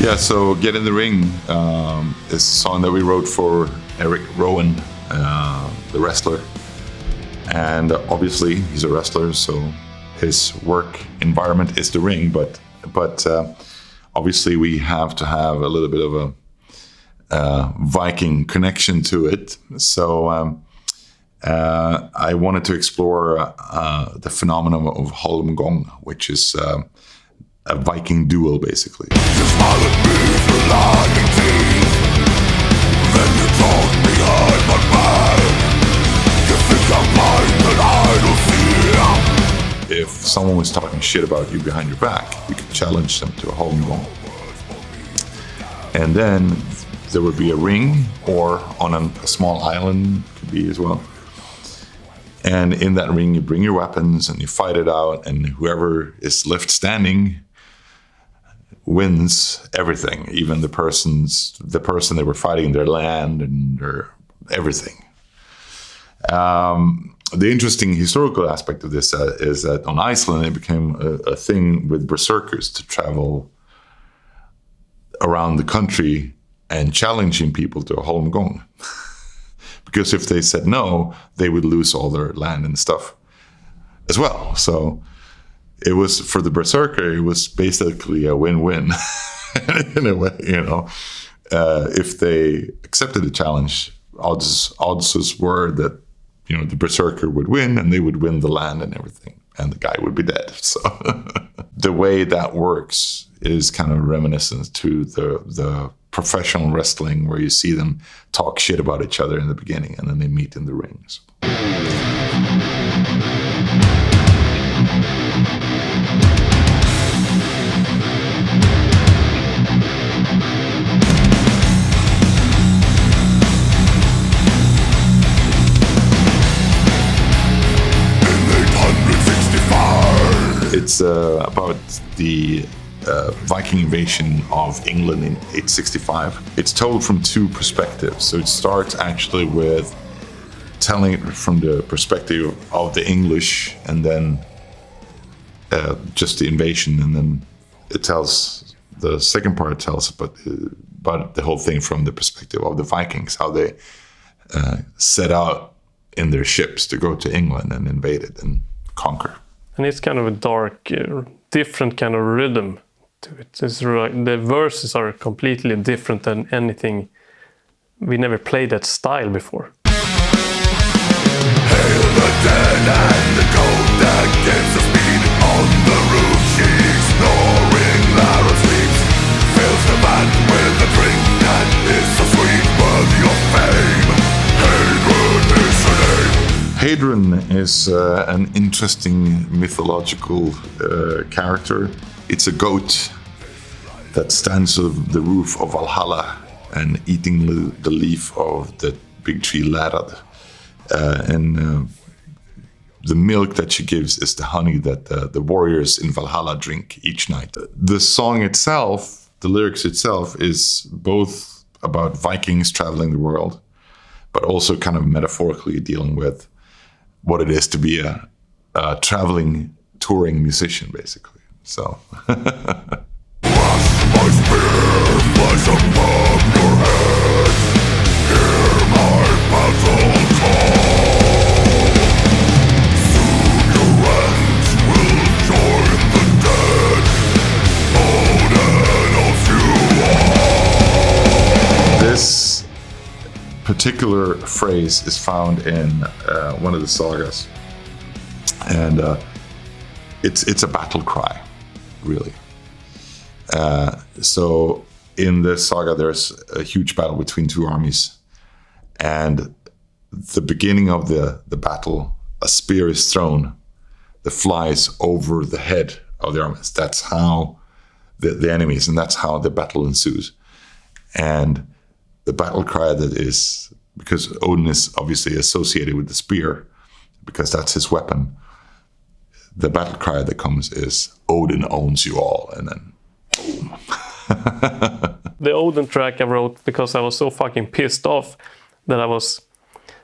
Yeah, so Get in the Ring is a song that we wrote for Eric Rowan, the wrestler. And obviously he's a wrestler, so his work environment is the ring, but obviously we have to have a little bit of a Viking connection to it. So I wanted to explore the phenomenon of holmgång, which is a Viking duel, basically. You smile at me through lying teeth, then you talk behind my back. You think I'm blind and I don't see. If someone was talking shit about you behind your back, you could challenge them to a holmgång. And then there would be a ring, or on a small island, could be as well. And in that ring, you bring your weapons and you fight it out, and whoever is left standing wins everything, even the person they were fighting, their land and their everything. The interesting historical aspect of this is that on Iceland it became a thing with berserkers to travel around the country and challenging people to a holmgång. Because if they said no, they would lose all their land and stuff as well. So it was, for the berserker, it was basically a win-win in a way, you know. If they accepted the challenge, odds were that, you know, the berserker would win and they would win the land and everything, and the guy would be dead. So the way that works is kind of reminiscent to the professional wrestling, where you see them talk shit about each other in the beginning and then they meet in the rings. It's about the Viking invasion of England in 865. It's told from two perspectives. So it starts actually with telling it from the perspective of the English, and then just the invasion, and then it tells, the second part tells about the whole thing from the perspective of the Vikings, how they set out in their ships to go to England and invade it and conquer. And it's kind of a dark, different kind of rhythm to it. It's right, the verses are completely different than anything. We never played that style before. Hail the dead and the gold that gets us beating on the roof. She's snoring loud and sleeps, fills the band with a drink that is so sweet, worthy of fame. Heidrun is her name. Heidrun is an interesting mythological character. It's a goat that stands on the roof of Valhalla and eating the leaf of the big tree Lærad. And the milk that she gives is the honey that the warriors in Valhalla drink each night. The song itself, the lyrics itself, is both about Vikings traveling the world, but also kind of metaphorically dealing with what it is to be a traveling, touring musician, basically. So. My spear flies above your head. Hear my battle call. Soon your ends will join the dead. Oden of you all. This particular phrase is found in one of the sagas, and it's a battle cry, really. So in this saga, there's a huge battle between two armies, and the beginning of the battle, a spear is thrown that flies over the head of the armies. That's how the enemies, and that's how the battle ensues. And the battle cry that is, because Oden is obviously associated with the spear, because that's his weapon, the battle cry that comes is, Oden owns you all, and then boom. The Oden track I wrote because I was so fucking pissed off that I was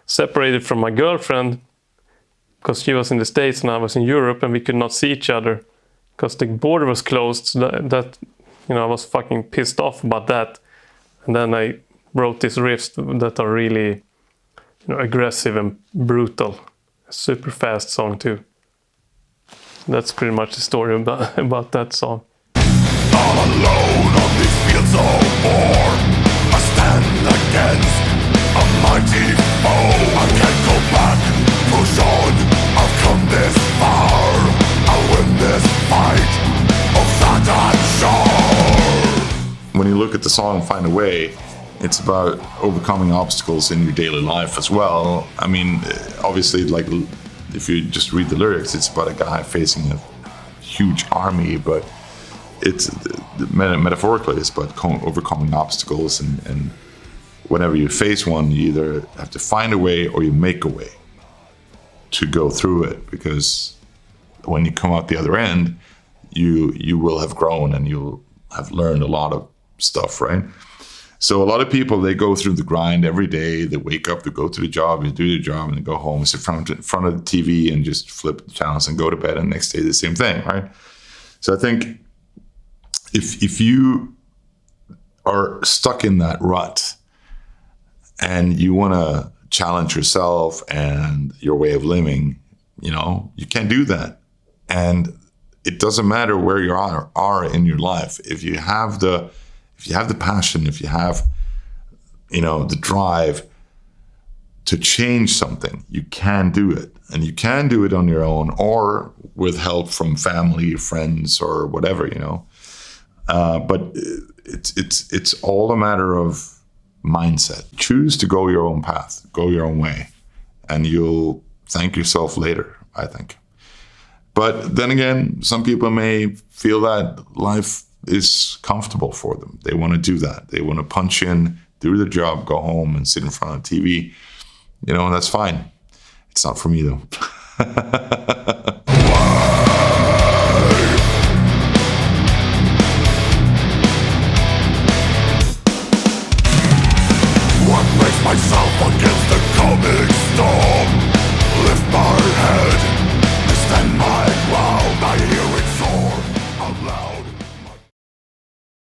separated from my girlfriend, because she was in the States and I was in Europe, and we could not see each other because the border was closed. So that I was fucking pissed off about that. And then I wrote these riffs that are really, aggressive and brutal. A super fast song too. That's pretty much the story about that song. All alone on these fields of war, I stand against a mighty foe. I can't go back, push on, I've come this far. I'll win this fight, oh Satan sure. When you look at the song Find a Way, it's about overcoming obstacles in your daily life as well. I mean, obviously, like, if you just read the lyrics, it's about a guy facing a huge army, but it's metaphorically, it's about overcoming obstacles, and whenever you face one, you either have to find a way or you make a way to go through it, because when you come out the other end, you will have grown and you'll have learned a lot of stuff, right? So a lot of people, they go through the grind every day. They wake up, they go to the job, they do the job, and they go home, sit in front of the TV and just flip the channels and go to bed, and next day the same thing, right? So I think if you are stuck in that rut and you want to challenge yourself and your way of living, you can't do that. And it doesn't matter where you are in your life. If you have the passion, if you have, the drive to change something, you can do it. And you can do it on your own or with help from family, friends, or whatever, But it's all a matter of mindset. Choose to go your own path, go your own way, and you'll thank yourself later, I think. But then again, some people may feel that life is comfortable for them. They want to do that. They want to punch in, do the job, go home and sit in front of TV. And that's fine. It's not for me though.